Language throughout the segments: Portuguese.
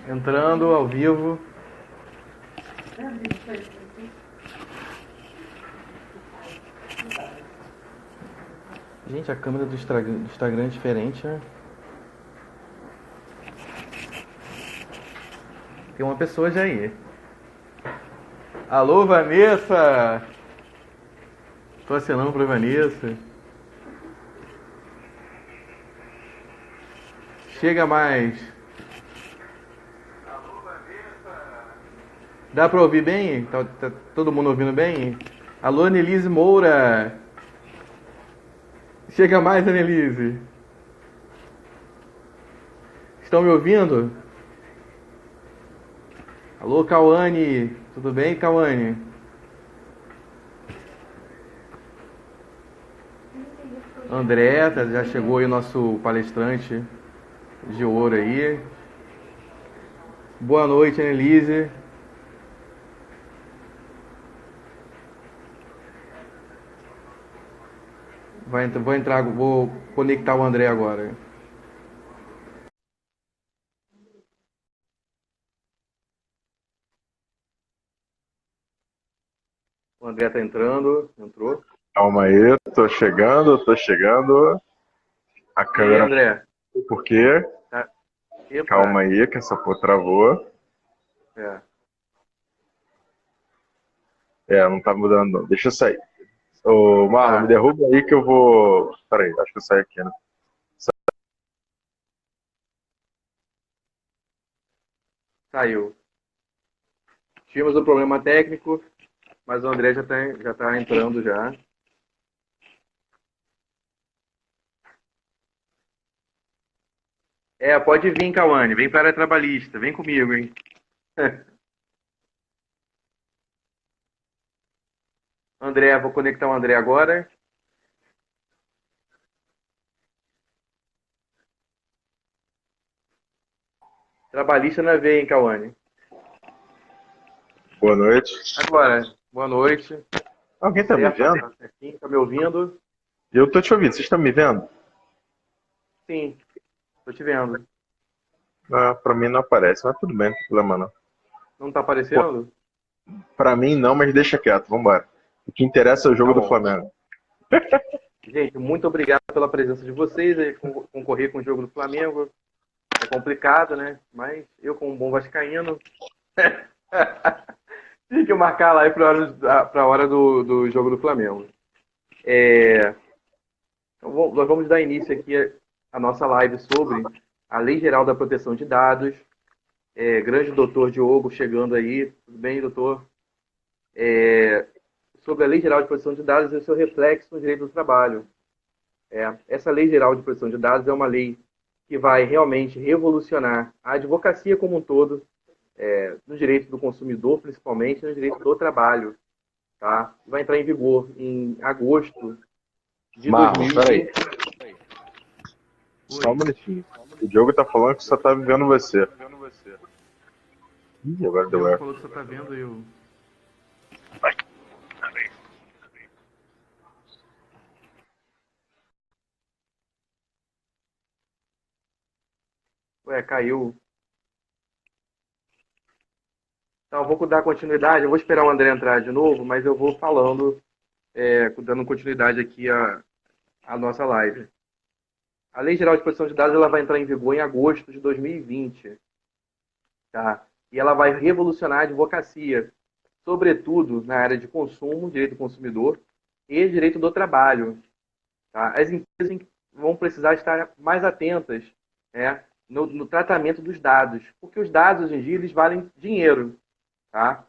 Entrando ao vivo. Gente, a câmera do Instagram é diferente, né? Tem uma pessoa já aí. Alô, Vanessa! Tô acenando pra Vanessa. Chega mais. Dá pra ouvir bem? Tá todo mundo ouvindo bem? Alô, Annelise Moura! Chega mais, Annelise! Estão me ouvindo? Alô, Cauane! Tudo bem, Cauane? André, já chegou aí o nosso palestrante de ouro aí. Boa noite, Annelise. Vou conectar o André agora. O André tá entrou. Calma aí, tô chegando. A E aí, câmera. André? Por quê? Tá. Epa. Calma aí, que essa porra travou. Não tá mudando não. Deixa eu sair. Ô, Marlon, me derruba aí que eu vou... Peraí, acho que eu saio aqui, né? Saiu. Tivemos um problema técnico, mas o André já tá entrando já. Pode vir, Cauane. Vem para a área trabalhista. Vem comigo, hein? André, vou conectar o André agora. Trabalhista na veia, hein, Cauane? Boa noite. Agora, boa noite. Alguém tá me vendo? Tá me ouvindo? Eu tô te ouvindo. Vocês estão me vendo? Sim, tô te vendo. Pra mim não aparece, mas tudo bem, não tem problema não. Não tá aparecendo? Pra mim não, mas deixa quieto, vambora. O que interessa é o jogo do Flamengo. Gente, muito obrigado pela presença de vocês aí, concorrer com o jogo do Flamengo. É complicado, né? Mas eu, como um bom vascaíno, tinha que marcar lá para a hora do jogo do Flamengo. Então, nós vamos dar início aqui a nossa live sobre a Lei Geral da Proteção de Dados. Grande doutor Diogo chegando aí. Tudo bem, doutor? Sobre a Lei Geral de Proteção de Dados e o seu reflexo no direito do trabalho. Essa Lei Geral de Proteção de Dados é uma lei que vai realmente revolucionar a advocacia como um todo, no direito do consumidor, principalmente no direito do trabalho. Tá? Vai entrar em vigor em agosto de 2020. Peraí. Só um minutinho. O Diogo tá falando que só tá vendo você. Ih, agora deu erro. Falou que você tá vendo eu. Caiu. Então, eu vou dar continuidade. Eu vou esperar o André entrar de novo, mas eu vou falando, dando continuidade aqui à nossa live. A Lei Geral de Proteção de Dados ela vai entrar em vigor em agosto de 2020. Tá? E ela vai revolucionar a advocacia, sobretudo na área de consumo, direito do consumidor e direito do trabalho. Tá? As empresas vão precisar estar mais atentas, né, no tratamento dos dados, porque os dados, hoje em dia, eles valem dinheiro. Tá?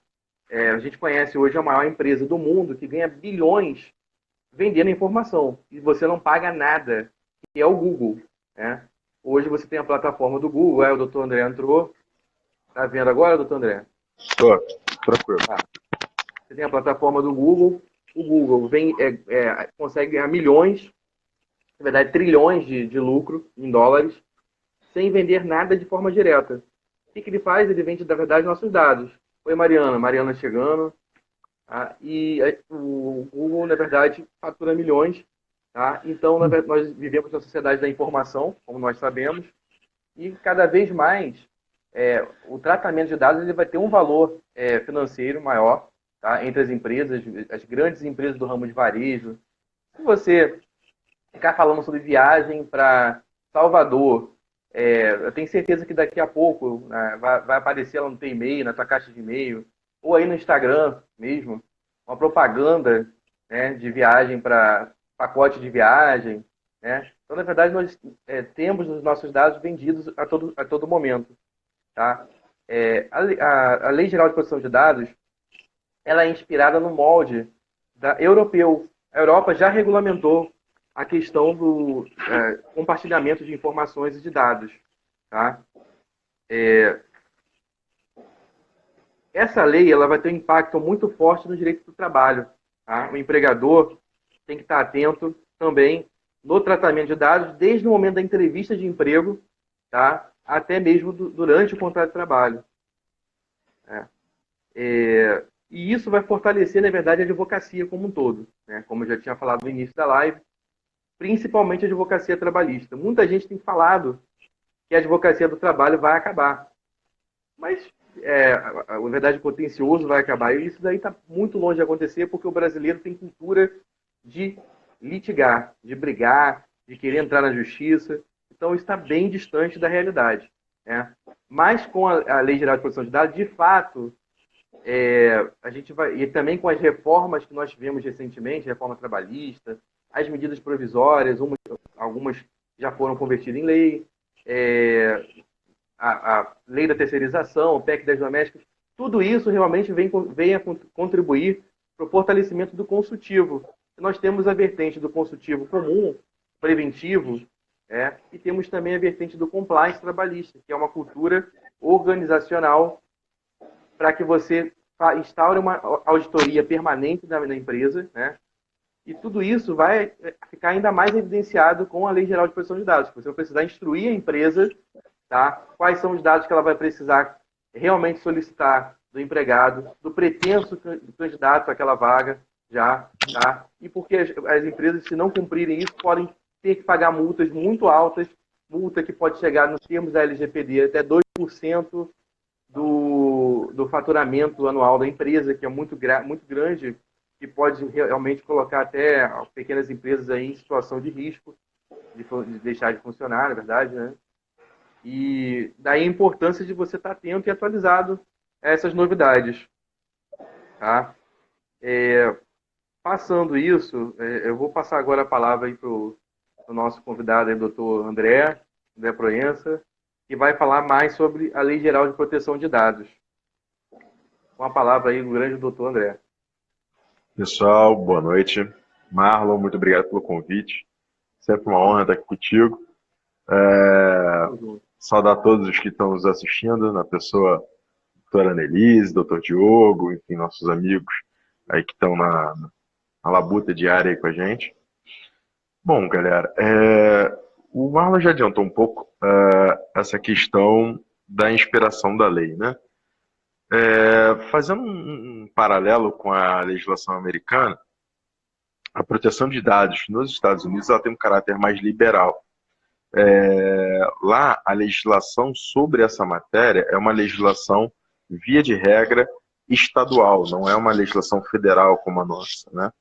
A gente conhece hoje a maior empresa do mundo que ganha bilhões vendendo informação e você não paga nada, que é o Google. Né? Hoje você tem a plataforma do Google, o doutor André entrou. Tá vendo agora, doutor André? Tô, tranquilo. Você tem a plataforma do Google. O Google consegue ganhar milhões, na verdade trilhões de lucro em dólares, sem vender nada de forma direta. O que ele faz? Ele vende, na verdade, nossos dados. Oi, Mariana. Mariana chegando. Tá? E o Google, na verdade, fatura milhões. Tá? Então, nós vivemos na sociedade da informação, como nós sabemos. E cada vez mais o tratamento de dados ele vai ter um valor financeiro maior, tá? Entre as empresas, as grandes empresas do ramo de varejo. Se você ficar falando sobre viagem para Salvador, eu tenho certeza que daqui a pouco, né, vai aparecer lá no teu e-mail, na tua caixa de e-mail, ou aí no Instagram mesmo, uma propaganda, né, de viagem para pacote de viagem, né? Então, na verdade, nós temos os nossos dados vendidos a todo momento. Tá? A Lei Geral de Proteção de Dados ela é inspirada no molde europeu. A Europa já regulamentou a questão do compartilhamento de informações e de dados. Tá? Essa lei ela vai ter um impacto muito forte no direito do trabalho. Tá? O empregador tem que estar atento também no tratamento de dados desde o momento da entrevista de emprego, tá? Até mesmo durante o contrato de trabalho. E isso vai fortalecer, na verdade, a advocacia como um todo, né? Como eu já tinha falado no início da live, principalmente a advocacia trabalhista. Muita gente tem falado que a advocacia do trabalho vai acabar. Mas, na verdade, o contencioso vai acabar. E isso daí está muito longe de acontecer, porque o brasileiro tem cultura de litigar, de brigar, de querer entrar na justiça. Então, isso está bem distante da realidade. Né? Mas, com a Lei Geral de Proteção de Dados, de fato, a gente vai... E também com as reformas que nós tivemos recentemente, reforma trabalhista, as medidas provisórias, algumas já foram convertidas em lei, a lei da terceirização, o PEC das domésticas, tudo isso realmente vem a contribuir para o fortalecimento do consultivo. Nós temos a vertente do consultivo comum, preventivo, e temos também a vertente do compliance trabalhista, que é uma cultura organizacional para que você instaure uma auditoria permanente da empresa, né? E tudo isso vai ficar ainda mais evidenciado com a Lei Geral de Proteção de Dados. Você vai precisar instruir a empresa, tá? Quais são os dados que ela vai precisar realmente solicitar do empregado, do pretenso candidato àquela vaga, já, tá? E porque as empresas, se não cumprirem isso, podem ter que pagar multas muito altas, multa que pode chegar, nos termos da LGPD, até 2% do faturamento anual da empresa, que é muito grande, que pode realmente colocar até pequenas empresas aí em situação de risco de deixar de funcionar, na verdade, né? E daí a importância de você estar atento e atualizado a essas novidades. Tá? Passando isso, eu vou passar agora a palavra para o nosso convidado, o doutor André Proença, que vai falar mais sobre a Lei Geral de Proteção de Dados. Com a palavra aí, o grande doutor André. Pessoal, boa noite. Marlon, muito obrigado pelo convite. Sempre uma honra estar aqui contigo. Saudar a todos os que estão nos assistindo, na pessoa doutora Annelise, doutor Diogo, enfim, nossos amigos aí que estão na labuta diária aí com a gente. Bom, galera, o Marlon já adiantou um pouco essa questão da inspiração da lei, né? Fazendo um paralelo com a legislação americana, a proteção de dados nos Estados Unidos ela tem um caráter mais liberal. Lá, a legislação sobre essa matéria é uma legislação, via de regra, estadual, não é uma legislação federal como a nossa, né?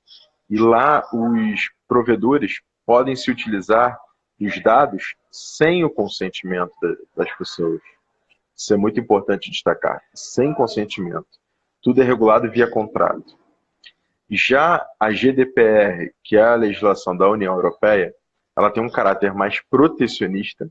E lá, os provedores podem se utilizar dos dados sem o consentimento das pessoas. Isso é muito importante destacar, sem consentimento. Tudo é regulado via contrato. Já a GDPR, que é a legislação da União Europeia, ela tem um caráter mais protecionista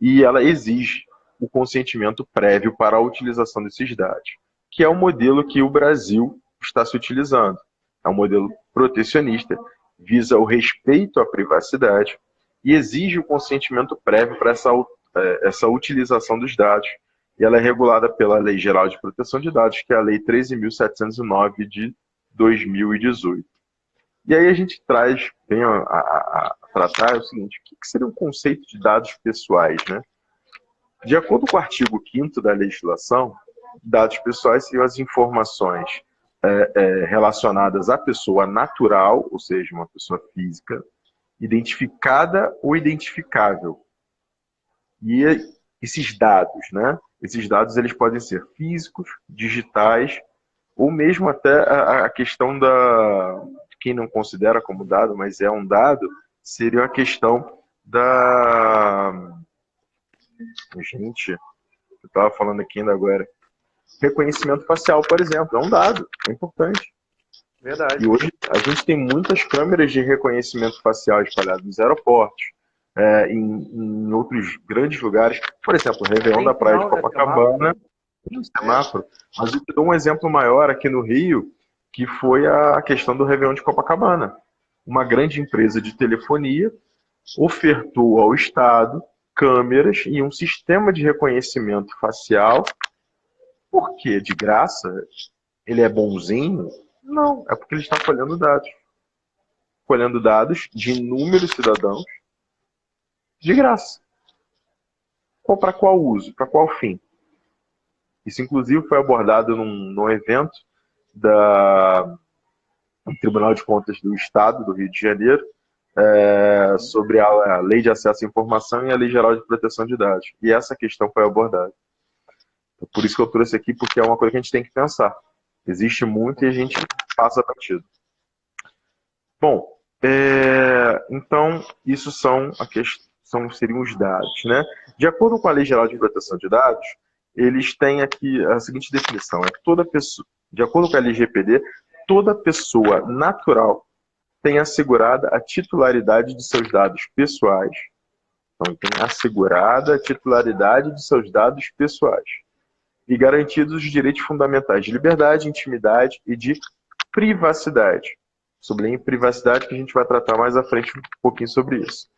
e ela exige o consentimento prévio para a utilização desses dados, que é o modelo que o Brasil está se utilizando. É um modelo protecionista, visa o respeito à privacidade e exige o consentimento prévio para essa utilização dos dados. E ela é regulada pela Lei Geral de Proteção de Dados, que é a Lei 13.709 de 2018. E aí a gente vem a tratar o seguinte: o que seria um conceito de dados pessoais, né? De acordo com o artigo 5º da legislação, dados pessoais seriam as informações relacionadas à pessoa natural, ou seja, uma pessoa física, identificada ou identificável. E esses dados, né? Esses dados eles podem ser físicos, digitais, ou mesmo até a questão da quem não considera como dado, mas é um dado, seria a questão da gente, eu estava falando aqui ainda agora, reconhecimento facial, por exemplo, é um dado, é importante. Verdade. E hoje a gente tem muitas câmeras de reconhecimento facial espalhadas nos aeroportos, em outros grandes lugares. Por exemplo, o Réveillon Tem da Praia de sinal, né? Copacabana, tem um semáforo. Mas eu te dou um exemplo maior aqui no Rio, que foi a questão do Réveillon de Copacabana. Uma grande empresa de telefonia ofertou ao Estado câmeras e um sistema de reconhecimento facial. Por quê? De graça? Ele é bonzinho? Não, é porque ele está colhendo dados. Colhendo dados de inúmeros cidadãos de graça. Para qual uso? Para qual fim? Isso, inclusive, foi abordado num evento do Tribunal de Contas do Estado do Rio de Janeiro, sobre a Lei de Acesso à Informação e a Lei Geral de Proteção de Dados. E essa questão foi abordada. Por isso que eu trouxe aqui, porque é uma coisa que a gente tem que pensar. Existe muito e a gente passa batido. Bom, então, isso seriam os dados, né? De acordo com a Lei Geral de Proteção de Dados, eles têm aqui a seguinte definição: toda pessoa, de acordo com a LGPD, toda pessoa natural tem assegurada a titularidade de seus dados pessoais. Então, tem assegurada a titularidade de seus dados pessoais e garantidos os direitos fundamentais de liberdade, intimidade e de privacidade. Sublinhe privacidade, que a gente vai tratar mais à frente um pouquinho sobre isso.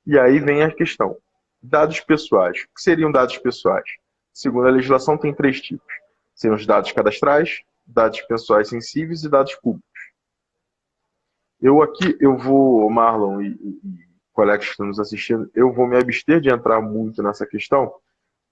E aí vem a questão. Dados pessoais. O que seriam dados pessoais? Segundo a legislação, tem 3 tipos. Seriam os dados cadastrais, dados pessoais sensíveis e dados públicos. Eu vou, Marlon e colegas que estão nos assistindo, eu vou me abster de entrar muito nessa questão,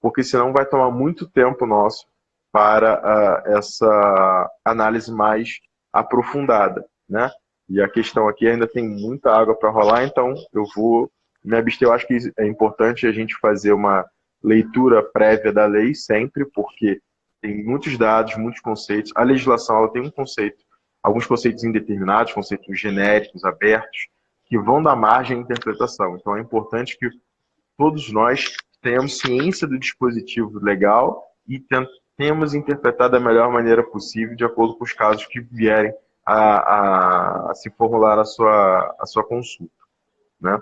porque senão vai tomar muito tempo nosso para essa análise mais aprofundada, né? E a questão aqui ainda tem muita água para rolar, então eu vou me abster. Eu acho que é importante a gente fazer uma leitura prévia da lei sempre, porque tem muitos dados, muitos conceitos. A legislação ela tem um conceito, alguns conceitos indeterminados, conceitos genéricos, abertos, que vão dar margem à interpretação. Então é importante que todos nós tenhamos ciência do dispositivo legal e tentemos interpretar da melhor maneira possível, de acordo com os casos que vierem a se formular a sua consulta, né?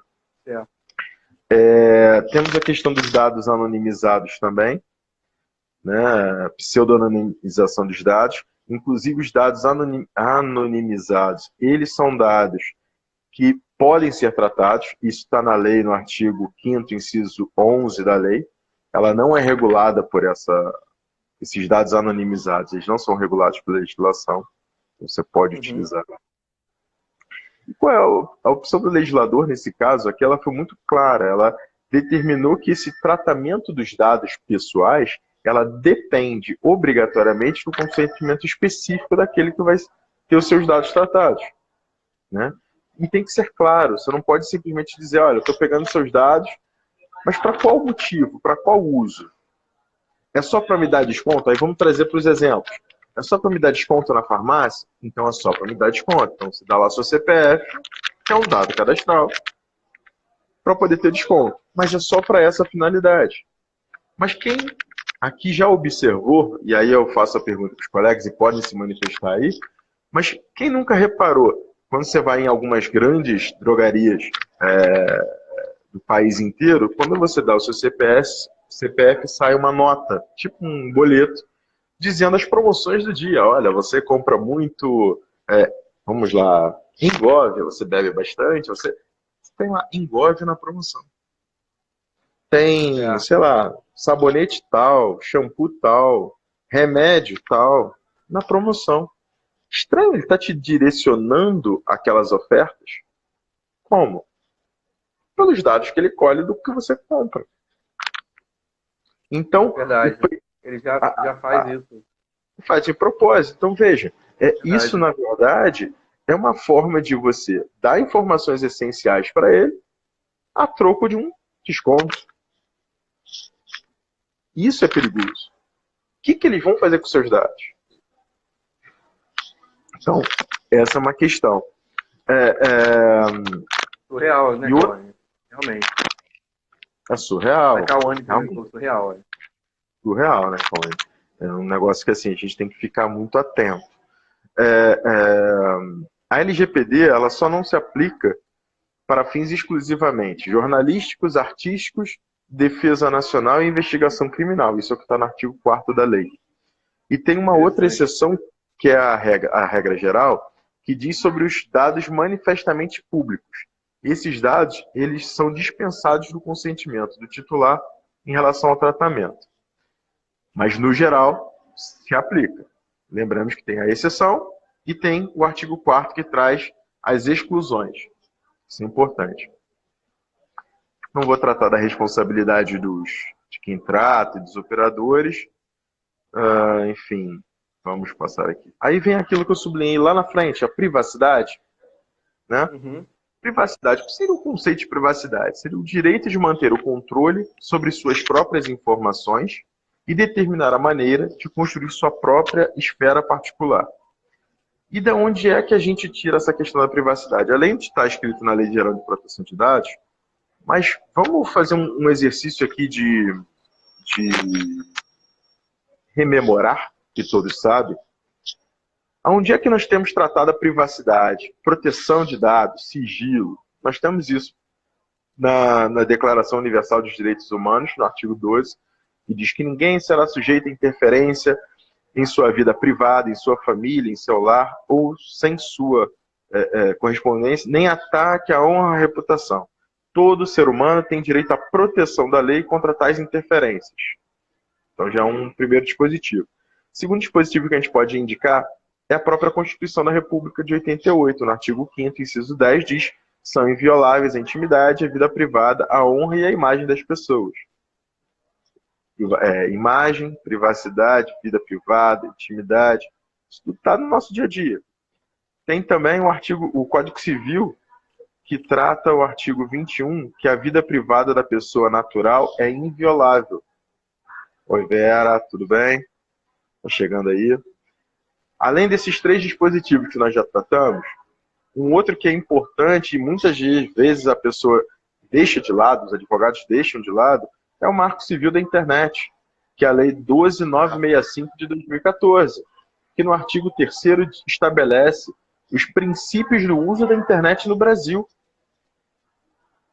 Temos a questão dos dados anonimizados também, né? Pseudonimização dos dados. Inclusive, os dados anonimizados, eles são dados que podem ser tratados. Isso está na lei, no artigo 5º, inciso 11 da lei. Ela não é regulada por esses dados anonimizados. Eles não são regulados pela legislação. Você pode utilizar. E qual é a opção do legislador nesse caso? Aqui ela foi muito clara. Ela determinou que esse tratamento dos dados pessoais, ela depende obrigatoriamente do consentimento específico daquele que vai ter os seus dados tratados, né? E tem que ser claro. Você não pode simplesmente dizer, olha, eu estou pegando seus dados, mas para qual motivo? Para qual uso? É só para me dar desconto? Aí vamos trazer para os exemplos. É só para me dar desconto na farmácia? Então é só para me dar desconto. Então você dá lá seu CPF, que é um dado cadastral, para poder ter desconto. Mas é só para essa finalidade. Mas quem aqui já observou, e aí eu faço a pergunta para os colegas e podem se manifestar aí, mas quem nunca reparou, quando você vai em algumas grandes drogarias do país inteiro, quando você dá o seu CPF sai uma nota, tipo um boleto, dizendo as promoções do dia. Olha, você compra muito, vamos lá, Engove, você bebe bastante, você tem lá Engove na promoção. Tem, sei lá, sabonete tal, shampoo tal, remédio tal, na promoção. Estranho, ele está te direcionando aquelas ofertas. Como? Pelos dados que ele colhe do que você compra. Então, Verdade. Ele já faz isso. Faz de propósito. Então, veja, isso, na verdade, é uma forma de você dar informações essenciais para ele a troco de um desconto. Isso é perigoso. O que eles vão fazer com seus dados? Então, essa é uma questão. Surreal, né, E outra Cauane? Realmente. é surreal. A Cauane Realmente comentou surreal, olha. surreal, né, Cauane? É um negócio que assim, a gente tem que ficar muito atento. É, é, a LGPD ela só não se aplica para fins exclusivamente jornalísticos, artísticos, defesa nacional e investigação criminal. Isso é o que está no artigo 4º da lei. E tem uma outra Interessante. exceção, que é a regra geral, que diz sobre os dados manifestamente públicos. Esses dados, eles são dispensados do consentimento do titular em relação ao tratamento. Mas, no geral, se aplica. Lembramos que tem a exceção e tem o artigo 4º que traz as exclusões. Isso é importante. Não vou tratar da responsabilidade de quem trata e dos operadores. Enfim, vamos passar aqui. Aí vem aquilo que eu sublinhei lá na frente, a privacidade. Né? Uhum. Privacidade, o que seria o conceito de privacidade? Seria o direito de manter o controle sobre suas próprias informações e determinar a maneira de construir sua própria esfera particular. E da onde é que a gente tira essa questão da privacidade? Além de estar escrito na Lei Geral de Proteção de Dados, mas vamos fazer um exercício aqui de rememorar, que todos sabem, onde é que nós temos tratado a privacidade, proteção de dados, sigilo? Nós temos isso na Declaração Universal dos Direitos Humanos, no artigo 12, que diz que ninguém será sujeito a interferência em sua vida privada, em sua família, em seu lar, ou sem sua correspondência, nem ataque à honra e à reputação. Todo ser humano tem direito à proteção da lei contra tais interferências. Então já é um primeiro dispositivo. O segundo dispositivo que a gente pode indicar é a própria Constituição da República de 88, no artigo 5º, inciso 10, diz: são invioláveis a intimidade, a vida privada, a honra e a imagem das pessoas. Imagem, privacidade, vida privada, intimidade, isso tudo está no nosso dia a dia. Tem também o Código Civil, que trata o artigo 21, que a vida privada da pessoa natural é inviolável. Oi, Vera, tudo bem? Está chegando aí. Além desses 3 dispositivos que nós já tratamos, um outro que é importante e muitas vezes a pessoa deixa de lado, os advogados deixam de lado, é o Marco Civil da Internet, que é a Lei 12.965 de 2014, que no artigo 3º estabelece os princípios do uso da internet no Brasil.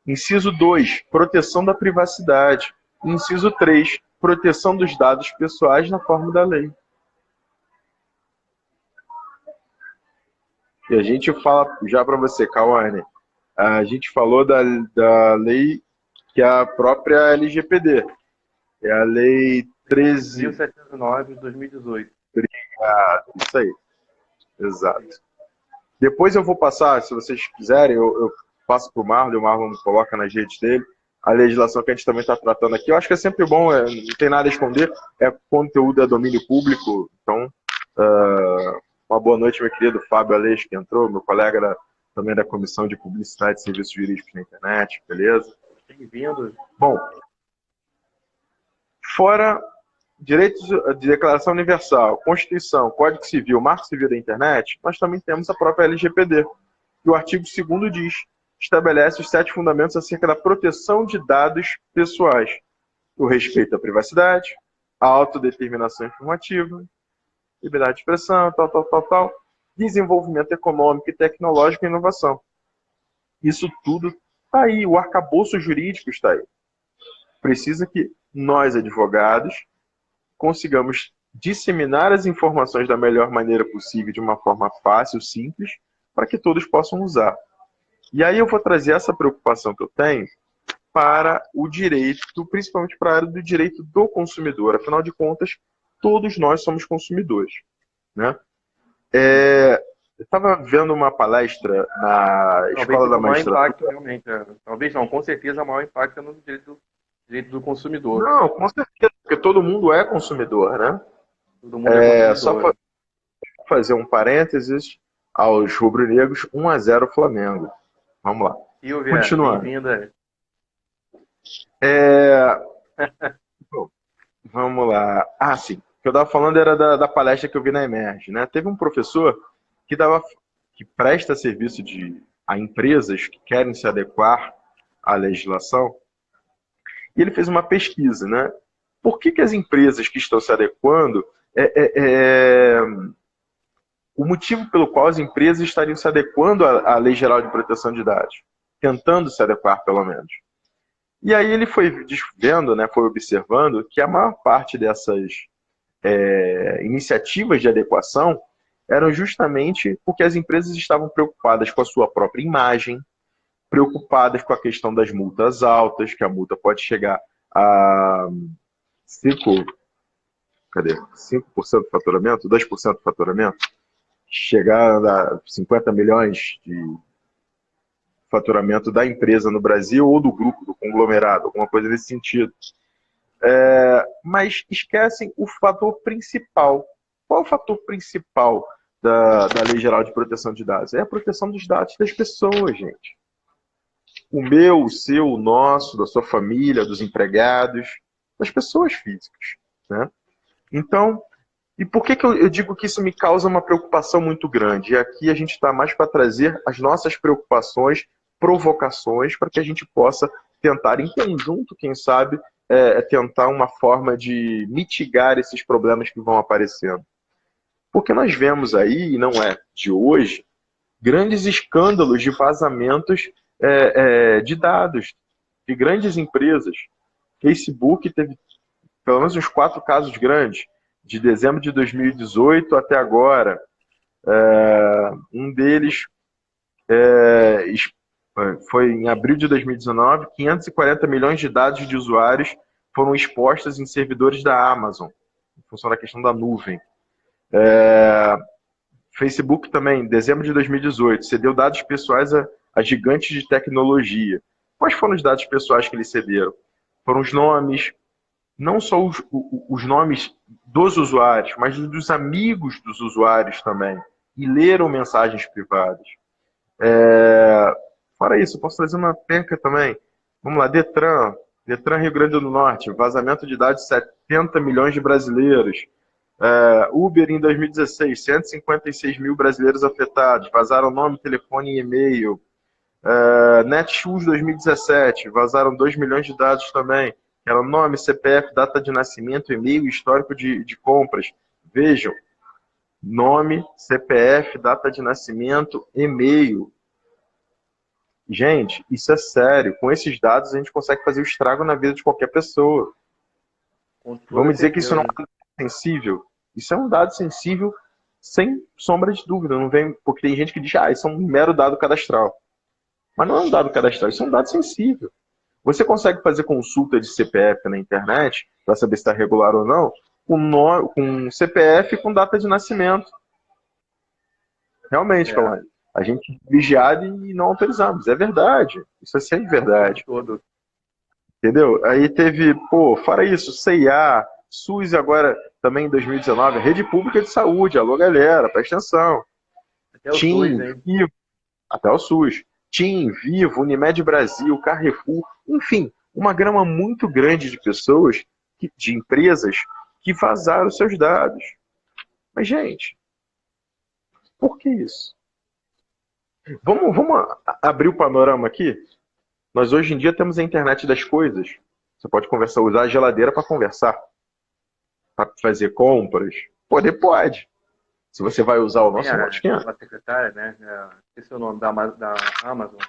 Inciso 2, proteção da privacidade. Inciso 3, proteção dos dados pessoais na forma da lei. E a gente fala, já para você, Cauane, a gente falou da lei que é a própria LGPD. É a Lei 1709 de 2018. Isso aí, exato. Depois eu vou passar, se vocês quiserem, eu passo para o Marlon coloca nas redes dele, a legislação que a gente também está tratando aqui. Eu acho que é sempre bom, não tem nada a esconder, é conteúdo, é domínio público. Então, uma boa noite, meu querido Fábio Aleixo, que entrou, meu colega também da Comissão de Publicidade e Serviços Jurídicos na Internet, beleza? Bem-vindo. Bom, fora direitos de declaração universal, Constituição, Código Civil, Marco Civil da Internet, nós também temos a própria LGPD. E o artigo 2º diz, estabelece os 7 fundamentos acerca da proteção de dados pessoais. O respeito à privacidade, a autodeterminação informativa, liberdade de expressão, tal, desenvolvimento econômico e tecnológico e inovação. Isso tudo está aí, o arcabouço jurídico está aí. Precisa que nós, advogados, consigamos disseminar as informações da melhor maneira possível, de uma forma fácil, simples, para que todos possam usar. E aí eu vou trazer essa preocupação que eu tenho para o direito, principalmente para a área do direito do consumidor. Afinal de contas, todos nós somos consumidores. Né? Eu estava vendo uma palestra na Escola da Magistratura. Impacto, realmente, talvez não, com certeza, o maior impacto é no direito do consumidor. Não, com certeza, porque todo mundo é consumidor, né? Todo mundo é consumidor. Só para fazer um parênteses, aos rubro-negros, 1-0 Flamengo. Vamos lá. Continuando. Bem-vinda. Vamos lá. Ah, sim. O que eu estava falando era da palestra que eu vi na Emerge, né? Teve um professor que dava, que presta serviço a empresas que querem se adequar à legislação, e ele fez uma pesquisa, né? Por que as empresas que estão se adequando, o motivo pelo qual as empresas estariam se adequando à Lei Geral de Proteção de Dados, tentando se adequar pelo menos. E aí ele foi vendo, né, foi observando que a maior parte dessas iniciativas de adequação eram justamente porque as empresas estavam preocupadas com a sua própria imagem, preocupadas com a questão das multas altas, que a multa pode chegar a 5, cadê? 5% do faturamento, 2% do faturamento, chegar a 50 milhões de faturamento da empresa no Brasil ou do grupo, do conglomerado, alguma coisa nesse sentido. Mas esquecem o fator principal. Qual é o fator principal da Lei Geral de Proteção de Dados? É a proteção dos dados das pessoas, gente. O meu, o seu, o nosso, da sua família, dos empregados, das pessoas físicas, né? Então, e por que eu digo que isso me causa uma preocupação muito grande? E aqui a gente está mais para trazer as nossas preocupações, provocações, para que a gente possa tentar, em conjunto, quem sabe, tentar uma forma de mitigar esses problemas que vão aparecendo. Porque nós vemos aí, e não é de hoje, grandes escândalos de vazamentos de dados de grandes empresas. Facebook teve pelo menos uns 4 casos grandes, de dezembro de 2018 até agora. Um deles foi em abril de 2019, 540 milhões de dados de usuários foram expostos em servidores da Amazon, em função da questão da nuvem. Facebook também, em dezembro de 2018, cedeu dados pessoais a gigantes de tecnologia. Quais foram os dados pessoais que eles cederam? Foram os nomes, não só os nomes dos usuários, mas dos amigos dos usuários também, e leram mensagens privadas. Fora isso, eu posso trazer uma penca também. Vamos lá, Detran Rio Grande do Norte, vazamento de dados de 70 milhões de brasileiros. Uber em 2016, 156 mil brasileiros afetados, vazaram nome, telefone e e-mail. Netshoes 2017, vazaram 2 milhões de dados também. Era nome, CPF, data de nascimento, e-mail, histórico de compras. Vejam, nome, CPF, data de nascimento, e-mail. Gente, isso é sério. Com esses dados a gente consegue fazer o estrago na vida de qualquer pessoa. Vamos dizer que isso não é um dado sensível? Isso é um dado sensível sem sombra de dúvida. Não vem, porque tem gente que diz, isso é um mero dado cadastral. Mas não é um dado cadastral, isso é um dado sensível. Você consegue fazer consulta de CPF na internet para saber se está regular ou não, com CPF e com data de nascimento. Realmente, Calani, a gente é vigiado e não autorizamos. É verdade. Isso é sempre verdade. Todo. Entendeu? Aí teve, fora isso, CIA, SUS agora também em 2019, Rede Pública de Saúde. Alô, galera, presta atenção. Até o SUS, hein? Até o SUS. TIM, Vivo, Unimed Brasil, Carrefour, enfim, uma gama muito grande de pessoas, de empresas, que vazaram seus dados. Mas, gente, por que isso? Vamos abrir o panorama aqui? Nós hoje em dia temos a internet das coisas. Você pode conversar, usar a geladeira para conversar, para fazer compras. Poder pode. Se você vai usar o nosso modo esquema. A secretária, né? Esse é o nome da Amazon.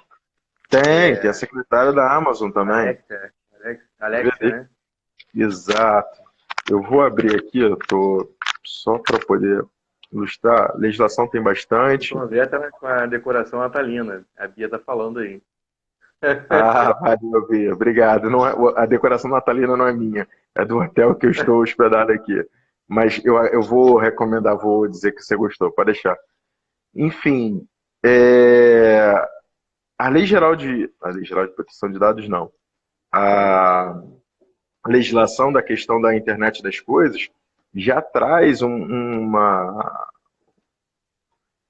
Tem a secretária da Amazon também. Alexa, né? Exato. Eu vou abrir aqui, eu tô só para poder ilustrar. A legislação tem bastante. Vamos ver, tá com a decoração natalina. A Bia tá falando aí. Valeu, Bia. Obrigado. Não é, a decoração natalina não é minha, é do hotel que eu estou hospedado aqui. Mas eu vou recomendar, vou dizer que você gostou, pode deixar. Enfim, a Lei Geral de Proteção de Dados, não. A legislação da questão da internet das coisas já traz uma...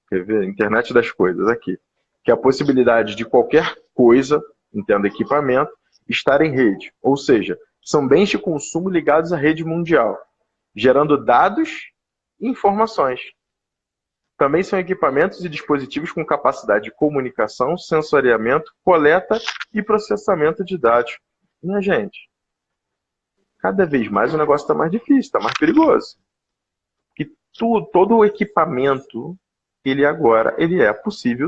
Quer ver? Internet das coisas, aqui. Que é a possibilidade de qualquer coisa, entenda equipamento, estar em rede. Ou seja, são bens de consumo ligados à rede mundial, gerando dados e informações. Também são equipamentos e dispositivos com capacidade de comunicação, sensoriamento, coleta e processamento de dados. Minha gente, cada vez mais o negócio está mais difícil, está mais perigoso. Que todo o equipamento, ele é possível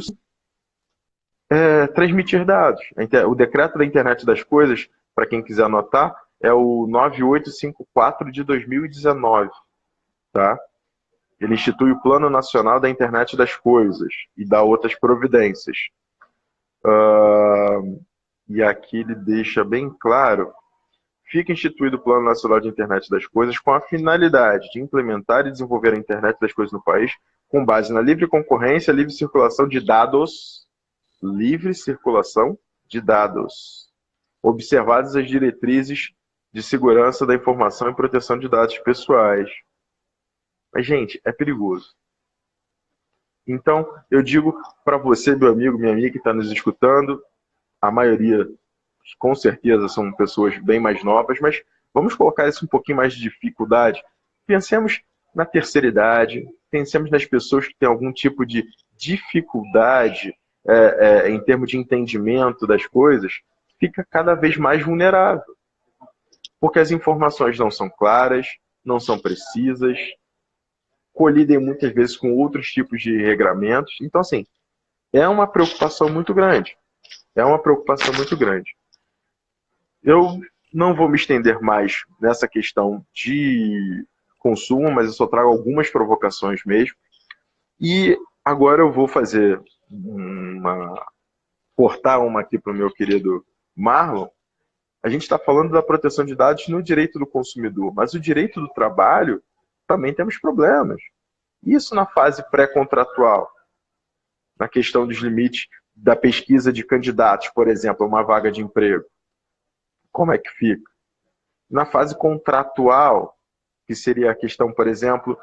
transmitir dados. O decreto da Internet das Coisas, para quem quiser anotar, é o 9854 de 2019, tá? Ele institui o Plano Nacional da Internet das Coisas e dá outras providências. E aqui ele deixa bem claro: fica instituído o Plano Nacional de Internet das Coisas com a finalidade de implementar e desenvolver a Internet das Coisas no país com base na livre concorrência, livre circulação de dados, observadas as diretrizes de segurança da informação e proteção de dados pessoais. Mas, gente, é perigoso. Então, eu digo para você, meu amigo, minha amiga que está nos escutando, a maioria, com certeza, são pessoas bem mais novas, mas vamos colocar isso um pouquinho mais de dificuldade. Pensemos na terceira idade, pensemos nas pessoas que têm algum tipo de dificuldade em termos de entendimento das coisas, fica cada vez mais vulnerável. Porque as informações não são claras, não são precisas, colidem muitas vezes com outros tipos de regramentos. Então, assim, é uma preocupação muito grande. É uma preocupação muito grande. Eu não vou me estender mais nessa questão de consumo, mas eu só trago algumas provocações mesmo. E agora eu vou fazer cortar uma aqui para o meu querido Marlon. A gente está falando da proteção de dados no direito do consumidor, mas o direito do trabalho também temos problemas. Isso na fase pré-contratual, na questão dos limites da pesquisa de candidatos, por exemplo, a uma vaga de emprego. Como é que fica? Na fase contratual, que seria a questão, por exemplo,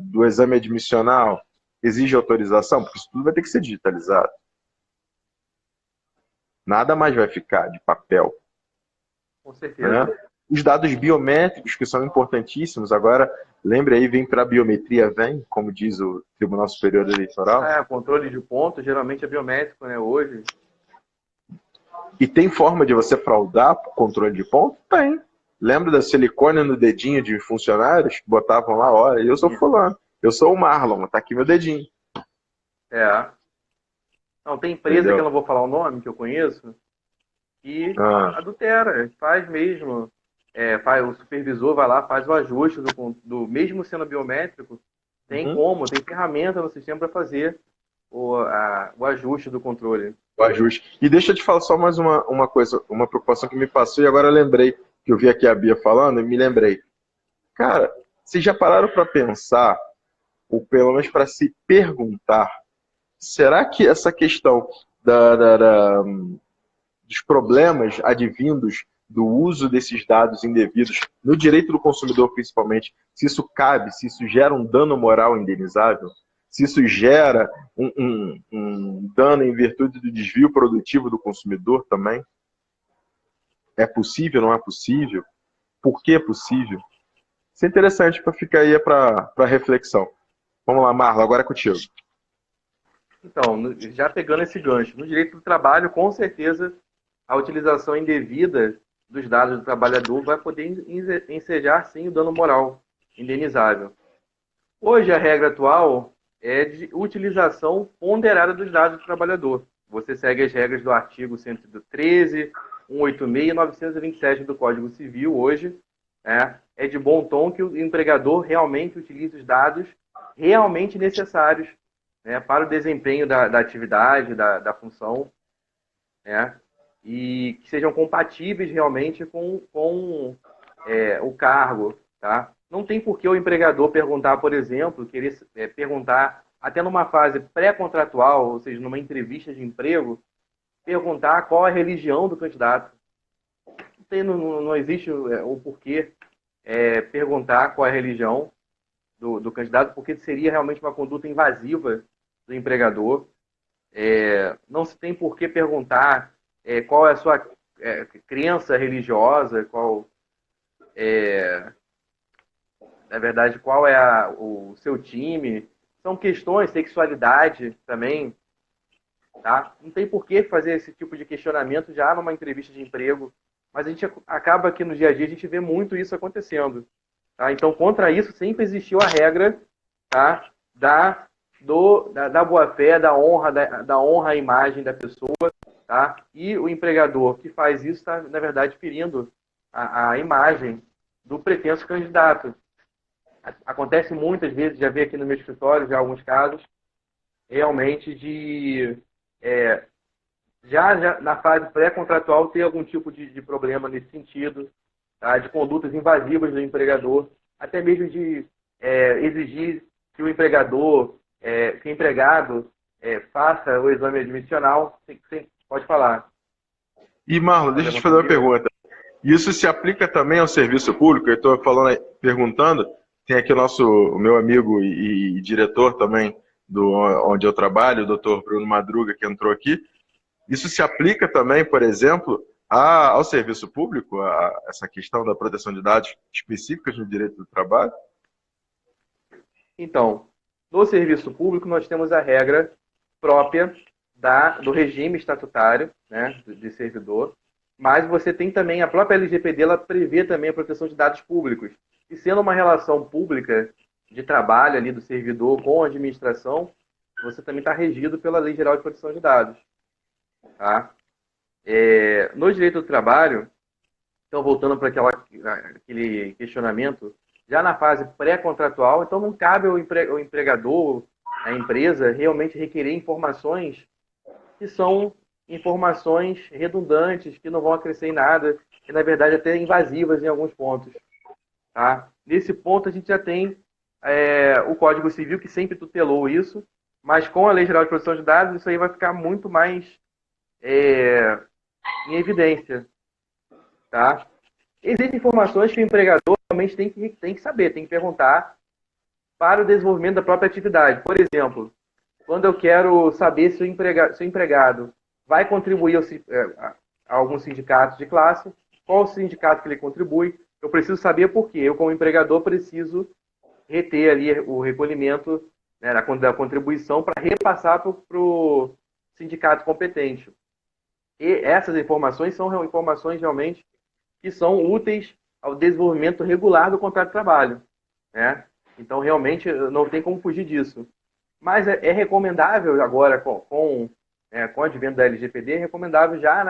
do exame admissional, exige autorização, porque isso tudo vai ter que ser digitalizado. Nada mais vai ficar de papel. Com certeza. Né? Os dados biométricos, que são importantíssimos, agora, lembre aí, vem para a biometria, como diz o Tribunal Superior Eleitoral. Controle de pontos, geralmente é biométrico, né, hoje. E tem forma de você fraudar o controle de ponto? Tem. Lembra da silicone no dedinho de funcionários que botavam lá, olha, eu sou fulano, eu sou o Marlon, tá aqui meu dedinho. Não, tem empresa, entendeu? Que eu não vou falar o nome, que eu conheço, que adultera, faz mesmo. O supervisor vai lá, faz o ajuste do mesmo sendo biométrico, tem tem ferramenta no sistema para fazer o ajuste do controle. O ajuste. E deixa eu te falar só mais uma coisa, uma preocupação que me passou e agora eu lembrei, que eu vi aqui a Bia falando e me lembrei. Cara, vocês já pararam para pensar, ou pelo menos para se perguntar, será que essa questão dos problemas advindos do uso desses dados indevidos, no direito do consumidor principalmente, se isso cabe, se isso gera um dano moral indenizável, se isso gera um dano em virtude do desvio produtivo do consumidor também? É possível, não é possível? Por que é possível? Isso é interessante para ficar aí para reflexão. Vamos lá, Marla, agora é contigo. Então, já pegando esse gancho, no direito do trabalho, com certeza, a utilização indevida dos dados do trabalhador vai poder ensejar, sim, o dano moral indenizável. Hoje, a regra atual é de utilização ponderada dos dados do trabalhador. Você segue as regras do artigo 113, 186 e 927 do Código Civil hoje. É de bom tom que o empregador realmente utilize os dados realmente necessários para o desempenho da atividade, da função, e que sejam compatíveis realmente com o cargo. Tá? Não tem por que o empregador perguntar, por exemplo, querer perguntar, até numa fase pré-contratual, ou seja, numa entrevista de emprego, perguntar qual a religião do candidato. Não existe o porquê perguntar qual é a religião do candidato, porque seria realmente uma conduta invasiva do empregador. Não se tem por que perguntar qual é a sua crença religiosa, na verdade, qual é o seu time. São questões, sexualidade também, tá? Não tem por que fazer esse tipo de questionamento já numa entrevista de emprego, mas a gente acaba que no dia a dia a gente vê muito isso acontecendo, tá? Então, contra isso sempre existiu a regra, tá? Da boa-fé, da honra à imagem da pessoa, tá? E o empregador que faz isso está, na verdade, ferindo a imagem do pretenso candidato. Acontece muitas vezes, já vi aqui no meu escritório, já alguns casos, realmente já na fase pré-contratual ter algum tipo de problema nesse sentido, tá? De condutas invasivas do empregador, até mesmo de exigir que o que o empregado faça o exame admissional. Pode falar. E, Marlon, deixa eu te fazer uma pergunta. Isso se aplica também ao serviço público? Eu estou falando, perguntando, tem aqui o meu amigo e diretor também, onde eu trabalho, o doutor Bruno Madruga, que entrou aqui. Isso se aplica também, por exemplo, ao serviço público, a essa questão da proteção de dados específicas no direito do trabalho? Então, no serviço público nós temos a regra própria do regime estatutário, né, de servidor, mas você tem também a própria LGPD, ela prevê também a proteção de dados públicos. E sendo uma relação pública de trabalho ali do servidor com a administração, você também está regido pela Lei Geral de Proteção de Dados. Tá? No direito do trabalho, então voltando para aquele questionamento, já na fase pré-contratual, então não cabe ao empregador, à empresa, realmente requerer informações que são informações redundantes, que não vão acrescer em nada, que na verdade até invasivas em alguns pontos. Tá? Nesse ponto a gente já tem o Código Civil, que sempre tutelou isso, mas com a Lei Geral de Proteção de Dados isso aí vai ficar muito mais em evidência. Tá? Existem informações que o empregador realmente tem que saber, tem que perguntar para o desenvolvimento da própria atividade. Por exemplo, quando eu quero saber se o empregado vai contribuir a algum sindicato de classe, qual o sindicato que ele contribui, eu preciso saber por quê. Eu, como empregador, preciso reter ali o recolhimento, né, da contribuição para repassar para o sindicato competente. E essas informações são informações realmente que são úteis ao desenvolvimento regular do contrato de trabalho. Né? Então, realmente, não tem como fugir disso. Mas é recomendável agora, com o advento da LGPD, é recomendável já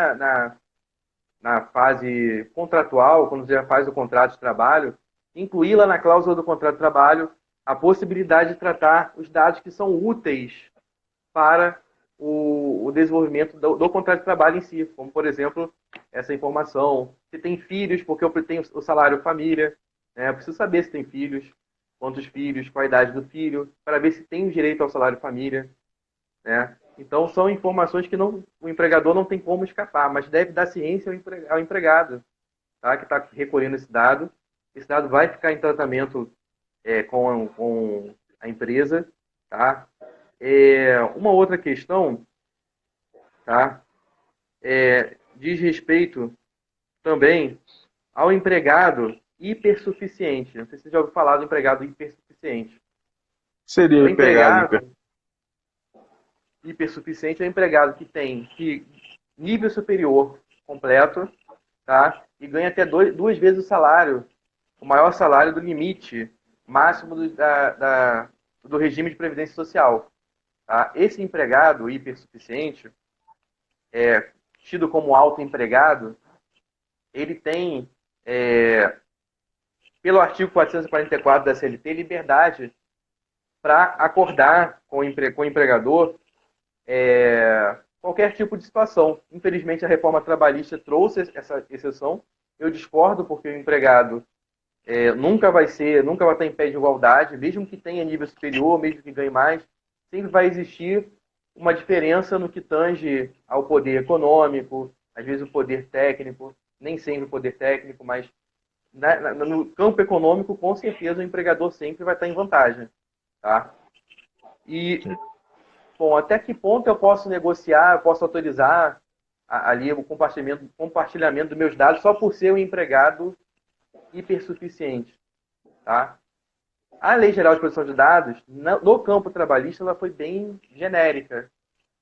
na fase contratual, quando você já faz o contrato de trabalho, incluir lá na cláusula do contrato de trabalho a possibilidade de tratar os dados que são úteis para o desenvolvimento do contrato de trabalho em si, como, por exemplo, essa informação, se tem filhos, porque eu tenho o salário família, né? Eu preciso saber se tem filhos, quantos filhos, qual a idade do filho, para ver se tem direito ao salário família. Né? Então, são informações que o empregador não tem como escapar, mas deve dar ciência ao empregado, tá? Que está recolhendo esse dado. Esse dado vai ficar em tratamento com a empresa. Tá? Uma outra questão, tá? Diz respeito também ao empregado hipersuficiente. Não sei se você já ouviu falar do empregado hipersuficiente. Seria o empregado hipersuficiente é o empregado que tem nível superior completo, tá? E ganha até duas vezes o salário, o maior salário do limite máximo do regime de previdência social. Tá? Esse empregado hipersuficiente, tido como autoempregado, ele tem, pelo artigo 444 da CLT, liberdade para acordar com o empregador qualquer tipo de situação. Infelizmente, a reforma trabalhista trouxe essa exceção. Eu discordo, porque o empregado nunca vai estar em pé de igualdade, mesmo que tenha nível superior, mesmo que ganhe mais, sempre vai existir uma diferença no que tange ao poder econômico, às vezes o poder técnico, nem sempre o poder técnico, mas no campo econômico, com certeza, o empregador sempre vai estar em vantagem. Tá? E, bom, até que ponto eu posso negociar, eu posso autorizar ali o compartilhamento dos meus dados só por ser um empregado hipersuficiente, tá? A Lei Geral de Proteção de Dados, no campo trabalhista, ela foi bem genérica,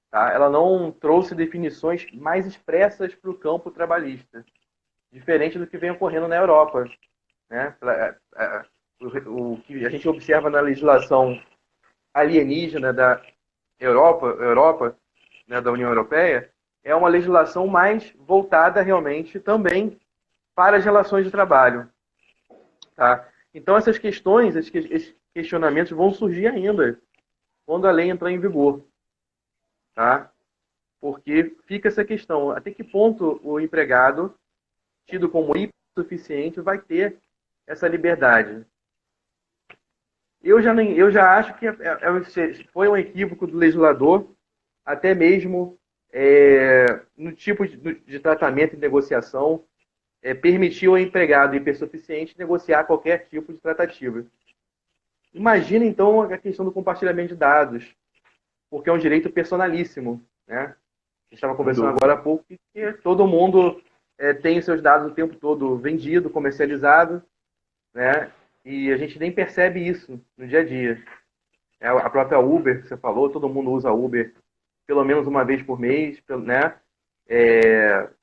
tá? Ela não trouxe definições mais expressas para o campo trabalhista, diferente do que vem ocorrendo na Europa, né? O que a gente observa na legislação alienígena da Europa, né, da União Europeia, é uma legislação mais voltada realmente também para as relações de trabalho, tá? Então essas questões, esses questionamentos vão surgir ainda quando a lei entrar em vigor, tá? Porque fica essa questão, até que ponto o empregado, tido como hipossuficiente, vai ter essa liberdade? Eu já acho que foi um equívoco do legislador, até mesmo no tipo de tratamento e negociação, permitir ao empregado hipersuficiente negociar qualquer tipo de tratativa. Imagina, então, a questão do compartilhamento de dados, porque é um direito personalíssimo, né? A gente estava conversando agora há pouco que todo mundo tem os seus dados o tempo todo vendido, comercializado, né? E a gente nem percebe isso no dia a dia. A própria Uber, que você falou, todo mundo usa Uber pelo menos uma vez por mês, né?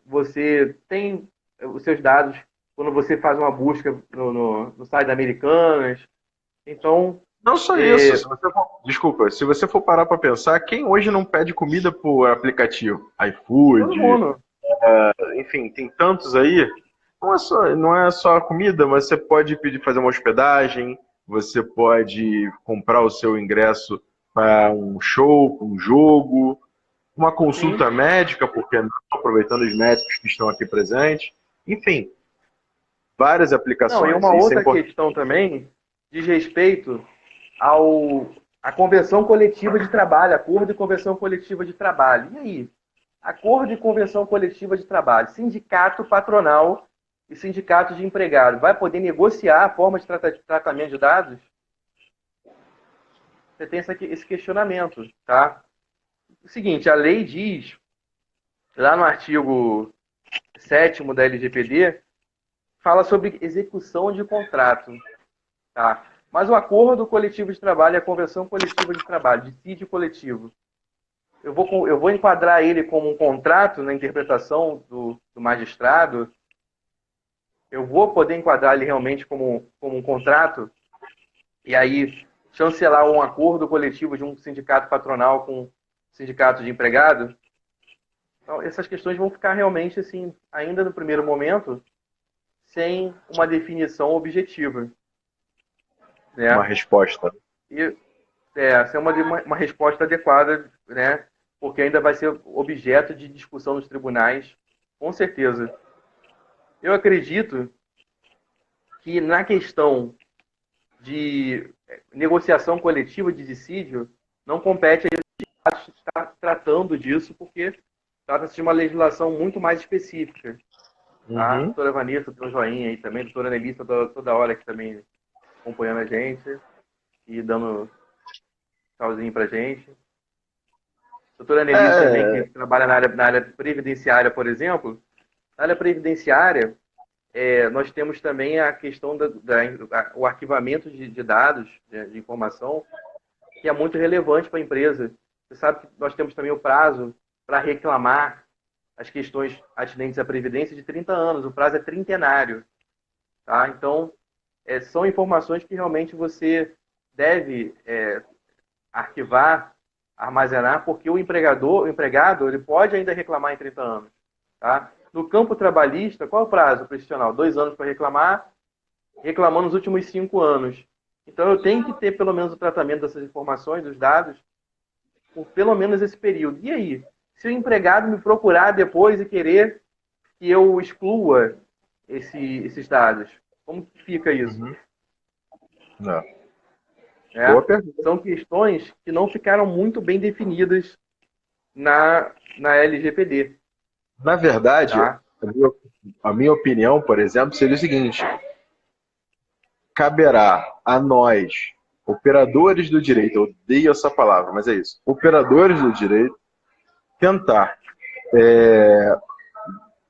Você tem os seus dados quando você faz uma busca no site da Americanas. Então... Não só isso. Desculpa, se você for parar para pensar, quem hoje não pede comida por aplicativo? iFood, todo mundo. Enfim, tem tantos aí. Não é só a comida, mas você pode pedir fazer uma hospedagem, você pode comprar o seu ingresso para um show, um jogo, uma consulta médica, porque não estou aproveitando os médicos que estão aqui presentes. Enfim, várias aplicações. Não, e uma outra questão também diz respeito à convenção coletiva de trabalho, acordo de convenção coletiva de trabalho. E aí? Acordo de convenção coletiva de trabalho, sindicato patronal e sindicato de empregado, vai poder negociar a forma de tratamento de dados? Você tem esse questionamento, tá? O seguinte, a lei diz, lá no artigo 7º da LGPD, fala sobre execução de contrato, tá? Mas o acordo coletivo de trabalho e a convenção coletiva de trabalho, dissídio coletivo, eu vou enquadrar ele como um contrato na interpretação do magistrado? Eu vou poder enquadrar ele realmente como um contrato? E aí, chancelar um acordo coletivo de um sindicato patronal com um sindicato de empregado? Então, essas questões vão ficar realmente, assim, ainda no primeiro momento, sem uma definição objetiva. Né? Uma resposta. Sem uma resposta adequada, né? Porque ainda vai ser objeto de discussão nos tribunais, com certeza. Eu acredito que na questão de negociação coletiva de dissídio, não compete a estar tratando disso, porque trata-se de uma legislação muito mais específica. A doutora Vanessa deu um joinha aí também, a doutora Nelissa toda hora aqui também acompanhando a gente e dando tchauzinho pra gente. A doutora Nelissa também, que trabalha na área previdenciária, por exemplo. Na área previdenciária, nós temos também a questão o arquivamento de dados, de informação, que é muito relevante para a empresa. Você sabe que nós temos também o prazo para reclamar as questões atinentes à Previdência de 30 anos. O prazo é trintenário. Tá? Então, são informações que realmente você deve arquivar, armazenar, porque o empregado ele pode ainda reclamar em 30 anos. Tá? No campo trabalhista, qual é o prazo profissional? 2 anos para reclamar, reclamando nos últimos 5 anos. Então, eu tenho que ter pelo menos o tratamento dessas informações, dos dados, por pelo menos esse período. E aí? Se o empregado me procurar depois e querer que eu exclua esses dados, como que fica isso? Não. Boa pergunta. São questões que não ficaram muito bem definidas na LGPD. Na verdade, tá? a minha opinião, por exemplo, seria o seguinte: caberá a nós, operadores do direito, eu odeio essa palavra, mas é isso, operadores do direito, tentar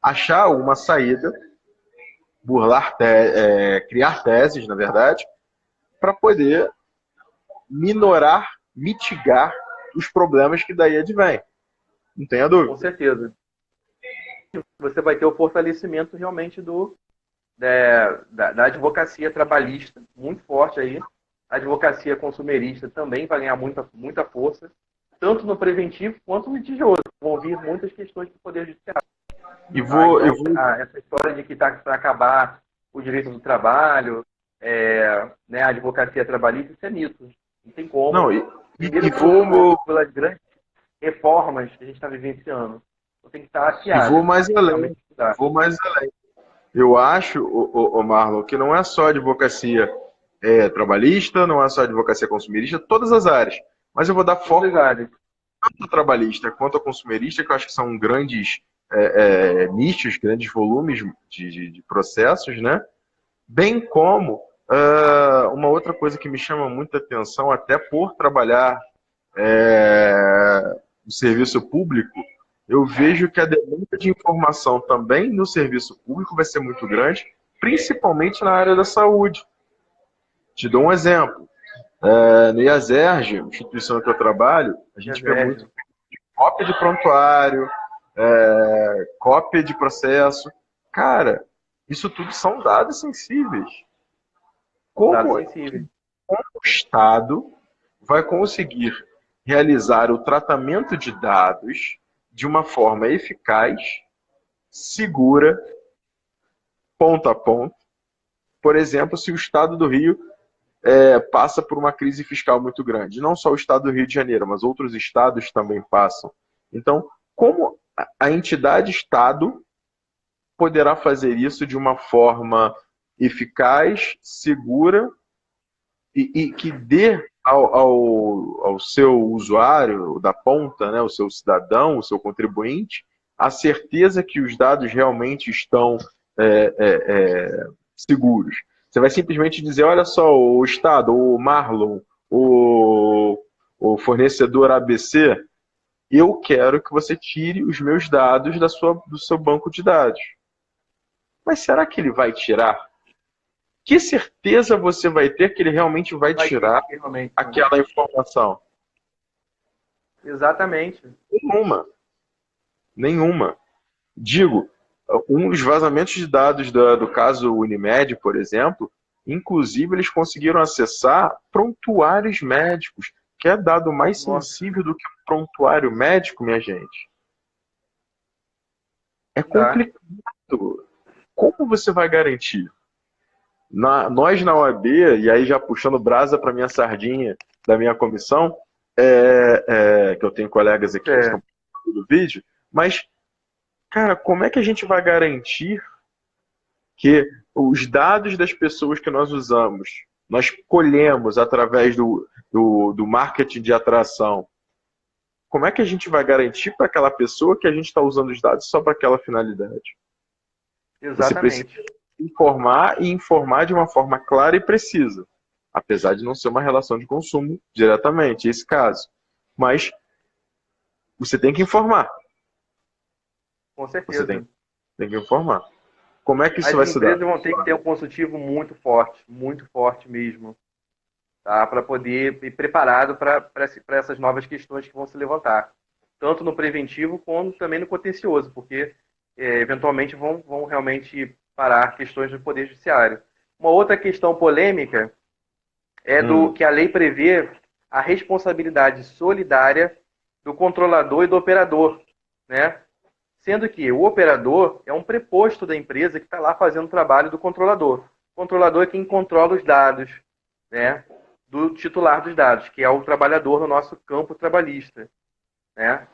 achar uma saída, criar teses, na verdade, para poder mitigar os problemas que daí advêm. Não tenha Com dúvida. certeza. Você vai ter o fortalecimento realmente da advocacia trabalhista, muito forte aí. A advocacia consumerista também vai ganhar muita força, tanto no preventivo quanto no litigioso. Vão vir muitas questões do Poder Judiciário. Então, essa história de que está para acabar o direito do trabalho, né, a advocacia trabalhista, isso é mito. Não tem como. Não, Pelas grandes reformas que a gente está vivenciando. Então, tem que estar afiado. E vou mais além. Eu acho, Marlon, que não é só advocacia trabalhista, não é só advocacia consumerista, todas as áreas. Mas eu vou dar foco tanto trabalhista quanto a consumerista, que eu acho que são grandes nichos, grandes volumes de processos, né? Bem como uma outra coisa que me chama muita atenção, até por trabalhar no serviço público, eu vejo que a demanda de informação também no serviço público vai ser muito grande, principalmente na área da saúde. Te dou um exemplo. No IASERJ, instituição que eu trabalho, a gente vê muito cópia de prontuário, cópia de processo. Cara, isso tudo são dados sensíveis. Como o Estado vai conseguir realizar o tratamento de dados de uma forma eficaz, segura, ponto a ponto? Por exemplo, se o Estado do Rio passa por uma crise fiscal muito grande. Não só o Estado do Rio de Janeiro, mas outros estados também passam. Então, como a entidade Estado poderá fazer isso de uma forma eficaz, segura e que dê ao seu usuário da ponta, né, o seu cidadão, o seu contribuinte, a certeza que os dados realmente estão seguros. Você vai simplesmente dizer, olha só, o Estado, o Marlon, o fornecedor ABC, eu quero que você tire os meus dados do seu banco de dados. Mas será que ele vai tirar? Que certeza você vai ter que ele realmente vai tirar aquela informação? Exatamente. Nenhuma. Digo, dos vazamentos de dados do caso Unimed, por exemplo, inclusive eles conseguiram acessar prontuários médicos, que é dado mais sensível do que um prontuário médico, minha gente. É complicado. Como você vai garantir? Nós na OAB, e aí já puxando brasa para minha sardinha da minha comissão, que eu tenho colegas aqui que estão participando do vídeo, mas, cara, como é que a gente vai garantir que os dados das pessoas que nós usamos, nós colhemos através do marketing de atração, como é que a gente vai garantir para aquela pessoa que a gente está usando os dados só para aquela finalidade? Exatamente. Você precisa informar de uma forma clara e precisa, apesar de não ser uma relação de consumo diretamente, esse caso. Mas você tem que informar. Com certeza. Você tem que informar. Como é que isso vai se dar? As empresas vão ter que ter um consultivo muito forte mesmo, tá? Para poder ir preparado para essas novas questões que vão se levantar, tanto no preventivo quanto também no contencioso, porque eventualmente vão realmente parar questões do Poder Judiciário. Uma outra questão polêmica é que a lei prevê a responsabilidade solidária do controlador e do operador, né? Sendo que o operador é um preposto da empresa que está lá fazendo o trabalho do controlador. O controlador é quem controla os dados, né, do titular dos dados, que é o trabalhador no nosso campo trabalhista, né?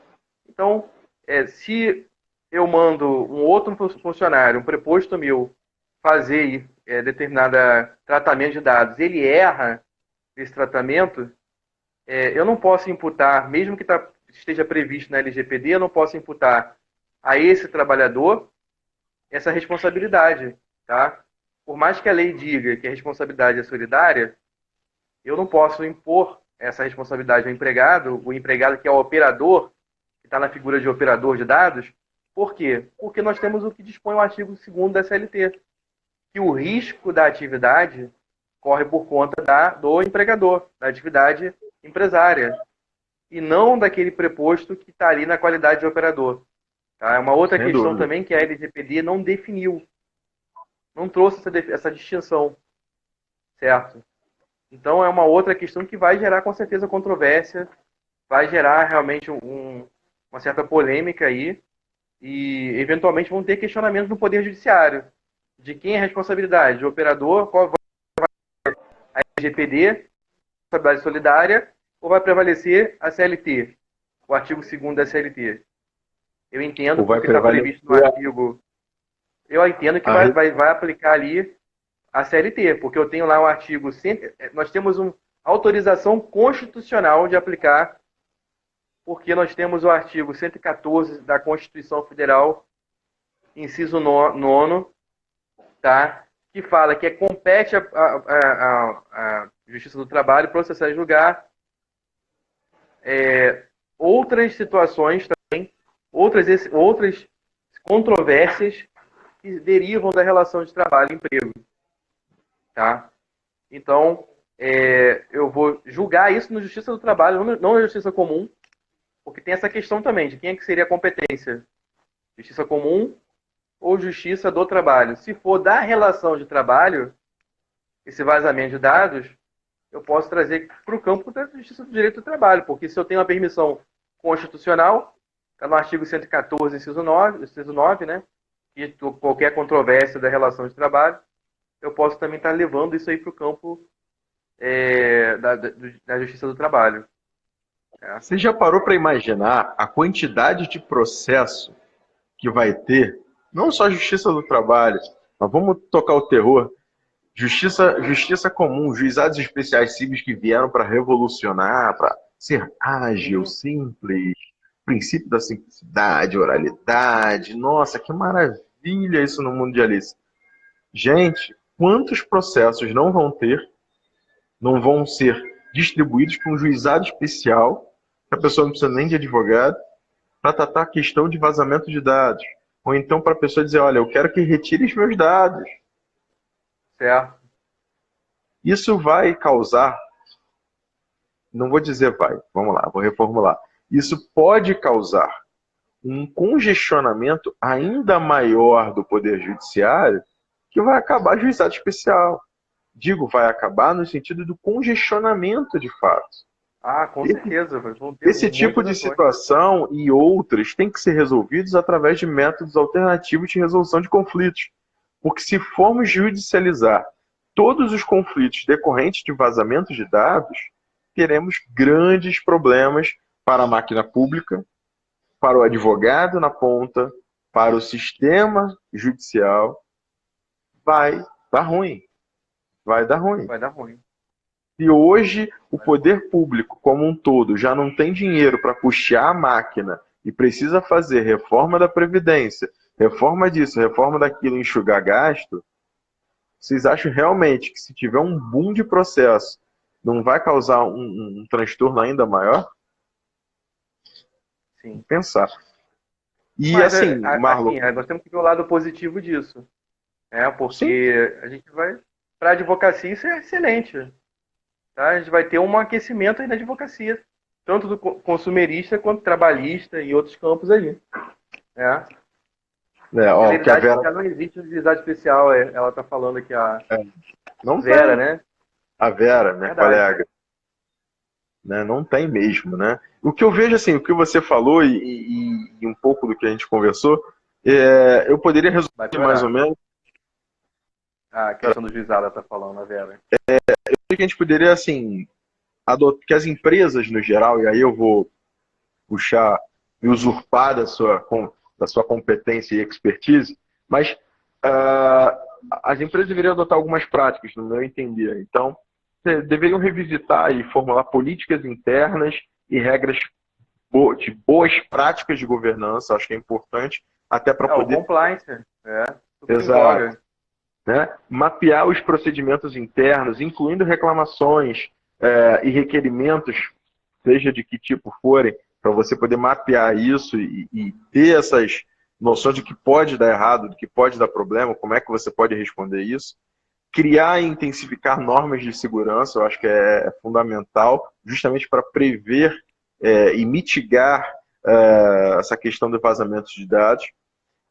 Então, se eu mando um outro funcionário, um preposto meu, fazer determinado tratamento de dados, ele erra esse tratamento, eu não posso imputar, mesmo que esteja previsto na LGPD, eu não posso imputar a esse trabalhador essa responsabilidade, tá? Por mais que a lei diga que a responsabilidade é solidária, eu não posso impor essa responsabilidade ao empregado, o empregado que é o operador, que está na figura de operador de dados. Por quê? Porque nós temos o que dispõe o artigo 2º da CLT, que o risco da atividade corre por conta do empregador, da atividade empresária, e não daquele preposto que está ali na qualidade de operador. Tá? É uma outra Sem questão dúvida. também que a LGPD não definiu, não trouxe essa distinção, certo? Então é uma outra questão que vai gerar com certeza controvérsia, vai gerar realmente uma certa polêmica aí, e eventualmente vão ter questionamentos no Poder Judiciário, de quem é a responsabilidade, do operador, qual vai a LGPD, responsabilidade solidária, ou vai prevalecer a CLT, o artigo 2º da CLT. Eu entendo Ou vai porque está previsto no prevalecer artigo. Eu entendo que a vai aplicar ali a CLT, porque eu tenho lá o artigo. Nós temos uma autorização constitucional de aplicar, porque nós temos o artigo 114 da Constituição Federal, inciso 9, tá? Que fala que compete a Justiça do Trabalho processar e julgar outras situações também, outras controvérsias que derivam da relação de trabalho e emprego. Tá? Então, eu vou julgar isso na Justiça do Trabalho, não na Justiça Comum, porque tem essa questão também de quem é que seria a competência. Justiça Comum ou Justiça do Trabalho. Se for da relação de trabalho, esse vazamento de dados, eu posso trazer para o campo da Justiça do Direito do Trabalho, porque se eu tenho uma permissão constitucional, está no artigo 114, inciso 9, né? Que qualquer controvérsia da relação de trabalho, eu posso também estar levando isso aí para o campo da Justiça do Trabalho. Você já parou para imaginar a quantidade de processo que vai ter? Não só a Justiça do Trabalho, mas vamos tocar o terror. Justiça comum, juizados especiais civis que vieram para revolucionar, para ser ágil, simples, princípio da simplicidade, oralidade. Nossa, que maravilha isso no mundo de Alice. Gente, quantos processos não vão ser distribuídos para um juizado especial, que a pessoa não precisa nem de advogado, para tratar a questão de vazamento de dados. Ou então para a pessoa dizer, olha, eu quero que retire os meus dados. Certo. Isso vai causar, não vou dizer vai, vamos lá, vou reformular. Isso pode causar um congestionamento ainda maior do Poder Judiciário, que vai acabar juizado especial. Digo, vai acabar no sentido do congestionamento de fato. Com certeza. Vão ter Esse tipo de situação e outras têm que ser resolvidos através de métodos alternativos de resolução de conflitos. Porque se formos judicializar todos os conflitos decorrentes de vazamento de dados, teremos grandes problemas para a máquina pública, para o advogado na ponta, para o sistema judicial. Vai dar ruim. Vai dar ruim. Vai dar ruim. Se hoje o poder público como um todo já não tem dinheiro para custear a máquina e precisa fazer reforma da Previdência, reforma disso, reforma daquilo, enxugar gasto, vocês acham realmente que se tiver um boom de processo, não vai causar um transtorno ainda maior? Sim. Pensar. E Mas, assim, Marlon... nós temos que ver o lado positivo disso. Porque a gente vai... Para a advocacia isso é excelente. Tá? A gente vai ter um aquecimento aí na advocacia. Tanto do consumerista quanto trabalhista e outros campos aí. que a Vera... não existe um juizado especial, ela está falando aqui não Vera, tem. né? A Vera, minha colega. Né? Não tem mesmo, né? O que eu vejo, assim, o que você falou e um pouco do que a gente conversou, eu poderia resumir mais ou menos. A questão do juizado, ela está falando, a Vera. Eu acho que a gente poderia, assim, que as empresas, no geral, e aí eu vou puxar e usurpar da sua competência e expertise, mas as empresas deveriam adotar algumas práticas, no meu entender. Então, deveriam revisitar e formular políticas internas e regras de boas práticas de governança, acho que é importante, até para poder... O compliance, Exato. Né? Mapear os procedimentos internos, incluindo reclamações e requerimentos, seja de que tipo forem, para você poder mapear isso e ter essas noções do que pode dar errado, do que pode dar problema, como é que você pode responder isso. Criar e intensificar normas de segurança, eu acho que é fundamental, justamente para prever e mitigar essa questão do vazamento de dados.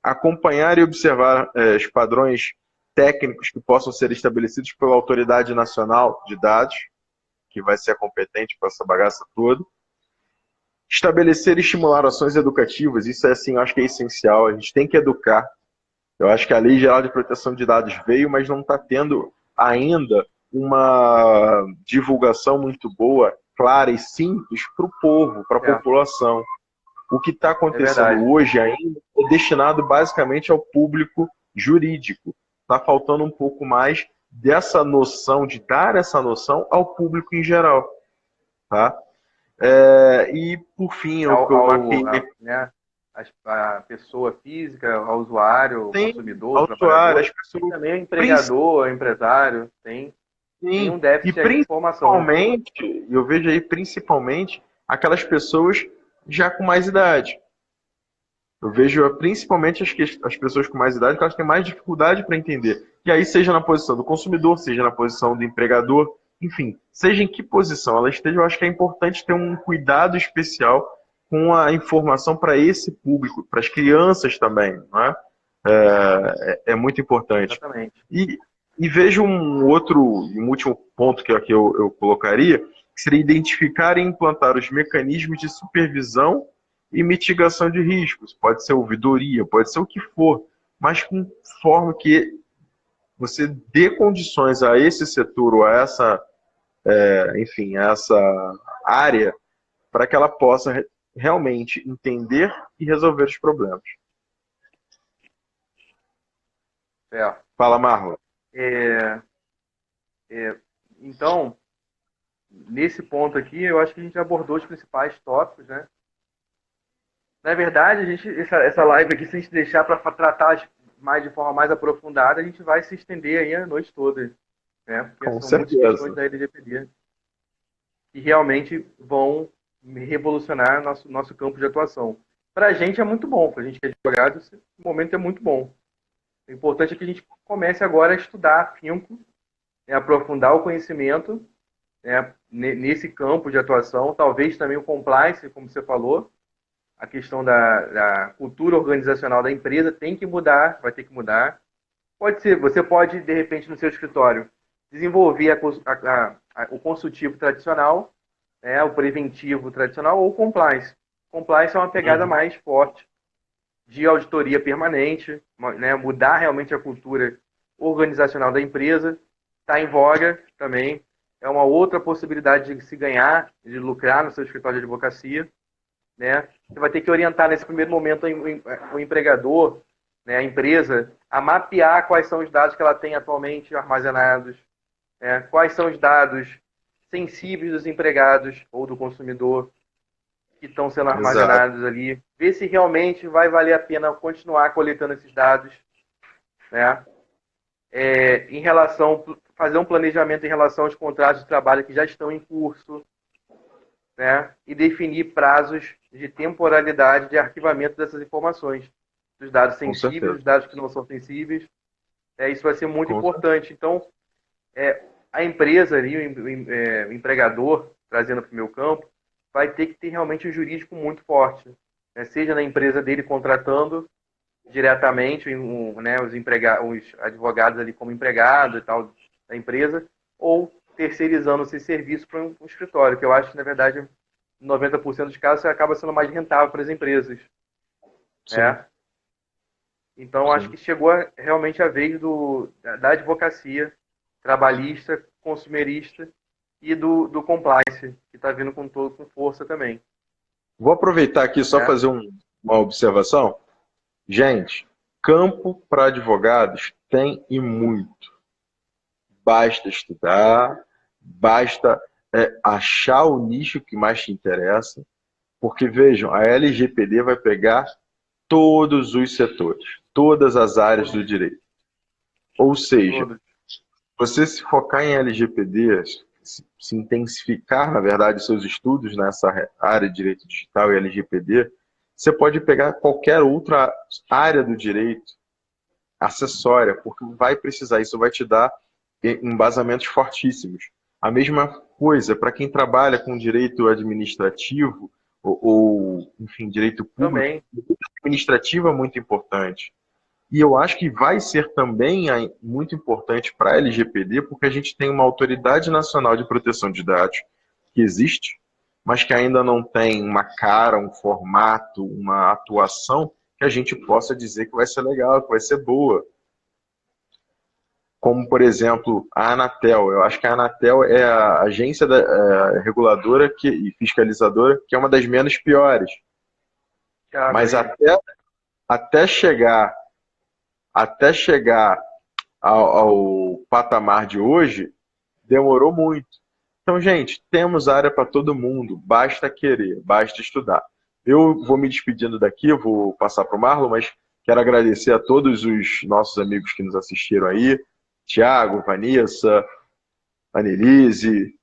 Acompanhar e observar os padrões técnicos que possam ser estabelecidos pela Autoridade Nacional de Dados, que vai ser a competente para essa bagaça toda. Estabelecer e estimular ações educativas, isso assim, eu acho que é essencial, a gente tem que educar. Eu acho que a Lei Geral de Proteção de Dados veio, mas não está tendo ainda uma divulgação muito boa, clara e simples para o povo, para a população. O que está acontecendo hoje ainda é destinado basicamente ao público jurídico. Está faltando um pouco mais dessa noção, de dar essa noção ao público em geral. Tá? E, por fim, a pessoa física, ao usuário, ao consumidor, ao usuário, as pessoas, e também o empregador, o empresário, tem um déficit de informação. Principalmente, eu vejo aí principalmente aquelas pessoas já com mais idade. Eu vejo principalmente as pessoas com mais idade que elas têm mais dificuldade para entender. E aí, seja na posição do consumidor, seja na posição do empregador, enfim, seja em que posição ela esteja, eu acho que é importante ter um cuidado especial com a informação para esse público, para as crianças também, não é? É muito importante. Exatamente. E vejo um último ponto que aqui eu colocaria, que seria identificar e implantar os mecanismos de supervisão e mitigação de riscos. Pode ser ouvidoria, pode ser o que for, mas com forma que você dê condições a esse setor ou a essa, essa área para que ela possa realmente entender e resolver os problemas. Fala, Marlon. Então, nesse ponto aqui, eu acho que a gente abordou os principais tópicos, né? Na verdade, essa live aqui, se a gente deixar para tratar de forma mais aprofundada, a gente vai se estender aí a noite toda, né? Porque com são certeza. muitas questões da LGPD que realmente vão revolucionar nosso campo de atuação. Para a gente é muito bom, para a gente que é advogado, esse momento é muito bom. O importante é que a gente comece agora a estudar afinco, aprofundar o conhecimento nesse campo de atuação, talvez também o compliance, como você falou, a questão da cultura organizacional da empresa tem que mudar, vai ter que mudar. Você pode, de repente, no seu escritório, desenvolver o consultivo tradicional, o preventivo tradicional ou o compliance. Compliance é uma pegada mais forte de auditoria permanente, mudar realmente a cultura organizacional da empresa. Está em voga também. É uma outra possibilidade de se ganhar, de lucrar no seu escritório de advocacia. Você vai ter que orientar nesse primeiro momento o empregador, a empresa, a mapear quais são os dados que ela tem atualmente armazenados, quais são os dados sensíveis dos empregados ou do consumidor que estão sendo armazenados ali, ver se realmente vai valer a pena continuar coletando esses dados, em relação, fazer um planejamento em relação aos contratos de trabalho que já estão em curso, e definir prazos de temporalidade de arquivamento dessas informações, dos dados sensíveis, dos dados que não são sensíveis. Isso vai ser muito importante. Então, a empresa ali, o empregador, trazendo para o meu campo, vai ter que ter realmente um jurídico muito forte, seja na empresa dele contratando diretamente os advogados ali como empregado e tal da empresa, ou terceirizando esse serviço para um escritório, que eu acho que, na verdade, 90% dos casos acaba sendo mais rentável para as empresas. Então, acho que chegou realmente a vez da advocacia trabalhista, consumerista e do compliance, que está vindo com força também. Vou aproveitar aqui só fazer uma observação. Gente, campo para advogados tem e muito. Basta estudar, basta achar o nicho que mais te interessa, porque, vejam, a LGPD vai pegar todos os setores, todas as áreas do direito. Ou seja, você se focar em LGPD, se intensificar, na verdade, seus estudos nessa área de direito digital e LGPD, você pode pegar qualquer outra área do direito acessória, porque vai precisar, isso vai te dar embasamentos fortíssimos. A mesma coisa para quem trabalha com direito administrativo enfim, direito público, Também. direito administrativo é muito importante. E eu acho que vai ser também muito importante para a LGPD, porque a gente tem uma Autoridade Nacional de Proteção de Dados que existe, mas que ainda não tem uma cara, um formato, uma atuação que a gente possa dizer que vai ser legal, que vai ser boa. Como, por exemplo, a Anatel. Eu acho que a Anatel é a agência reguladora e fiscalizadora que é uma das menos piores. Mas até chegar ao patamar de hoje, demorou muito. Então, gente, temos área para todo mundo, basta querer, basta estudar. Eu vou me despedindo daqui, eu vou passar para o Marlon, mas quero agradecer a todos os nossos amigos que nos assistiram aí, Tiago, Vanessa, Annelise,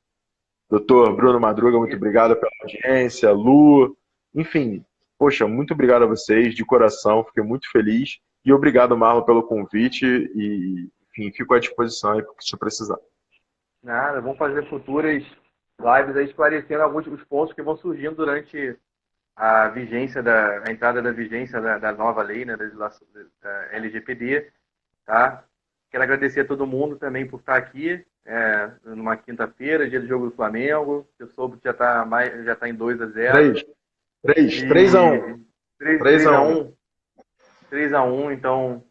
doutor Bruno Madruga, muito obrigado pela audiência, Lu, enfim, poxa, muito obrigado a vocês, de coração, fiquei muito feliz, e obrigado, Marlon, pelo convite, e, enfim, fico à disposição aí para se precisar. Nada, vamos fazer futuras lives aí esclarecendo alguns dos pontos que vão surgindo durante a vigência a entrada da vigência da nova lei, né, da LGPD, tá? Quero agradecer a todo mundo também por estar aqui, numa quinta-feira, dia do jogo do Flamengo. Eu soube que já tá em 2-0. 3-1. 3-1. 3-1. Então,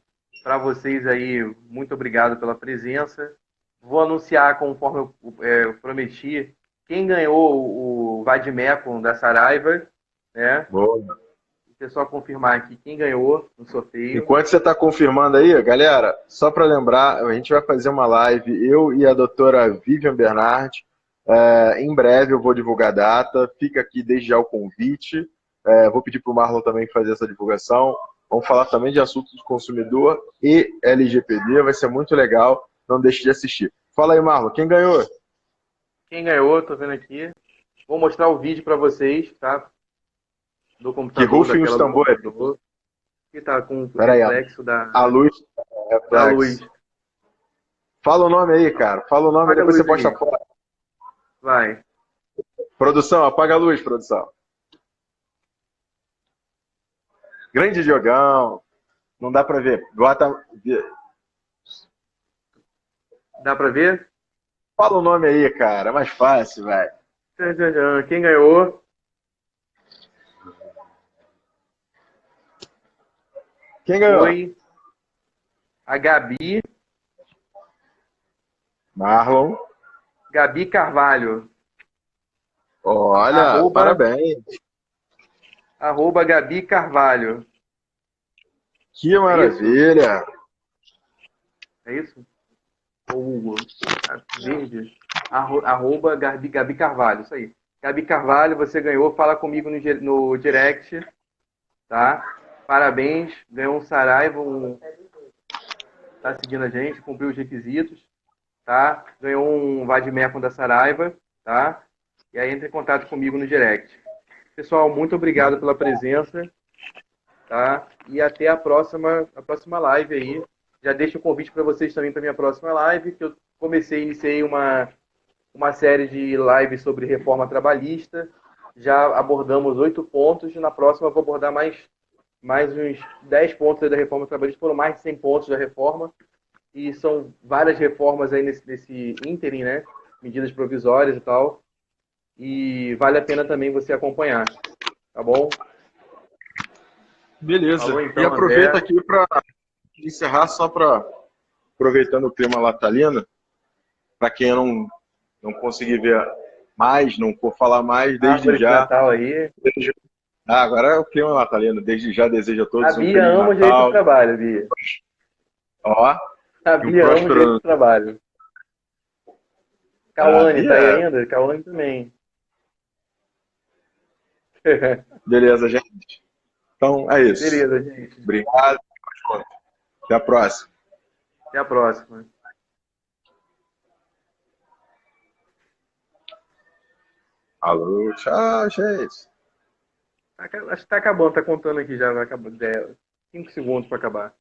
para vocês aí, muito obrigado pela presença. Vou anunciar, conforme eu prometi, quem ganhou o Vademecum da Saraiva, né? Boa. É só confirmar aqui quem ganhou no sorteio. Enquanto você está confirmando aí, galera, só para lembrar, a gente vai fazer uma live, eu e a doutora Vivian Bernard. Em breve eu vou divulgar a data, fica aqui desde já o convite. Vou pedir para o Marlon também fazer essa divulgação. Vamos falar também de assuntos do consumidor e LGPD, vai ser muito legal, não deixe de assistir. Fala aí, Marlon, quem ganhou? Quem ganhou, tô vendo aqui. Vou mostrar o vídeo para vocês, tá? Do computador. Que rufem os tambores. Que tá com o reflexo a luz. Da luz. Fala o nome aí, cara. Fala o nome, depois você posta a foto. Vai. Produção, apaga a luz, produção. Grande Diogão. Não dá pra ver. Dá pra ver? Fala o nome aí, cara. É mais fácil, velho. Quem ganhou? Quem ganhou? Foi a Gabi. Marlon. Gabi Carvalho. Olha, parabéns. @Gabi Carvalho. Que maravilha. É isso? Ou verde? Gabi Carvalho, isso aí. Gabi Carvalho, você ganhou. Fala comigo no direct. Tá? Parabéns. Ganhou um Saraiva. Tá seguindo a gente. Cumpriu os requisitos. Tá? Ganhou um Vademecum da Saraiva. Tá? E aí entra em contato comigo no direct. Pessoal, muito obrigado pela presença. Tá? E até a próxima live aí. Já deixo o convite para vocês também para minha próxima live, que eu iniciei uma série de lives sobre reforma trabalhista. Já abordamos 8 pontos, e na próxima eu vou abordar mais uns 10 pontos da reforma trabalhista. Foram mais de 100 pontos da reforma. E são várias reformas aí nesse ínterim, né? Medidas provisórias e tal. E vale a pena também você acompanhar. Tá bom? Beleza. Falou, então, e aproveita André. Aqui para encerrar, só para aproveitando o clima natalino, para quem não conseguir ver mais, não for falar mais, desde já. Natal aí. Agora é o clima natalino. Desde já desejo a todos A Bia ama o jeito do trabalho, Bia. Ó. A Bia ama o jeito do trabalho. Cauane tá aí ainda? Cauane também. Beleza, gente. Então é isso. Beleza, gente. Obrigado. Até a próxima. Até a próxima. Alô, tchau, gente. Acho que tá acabando, tá contando aqui já, vai acabar. 5 segundos para acabar.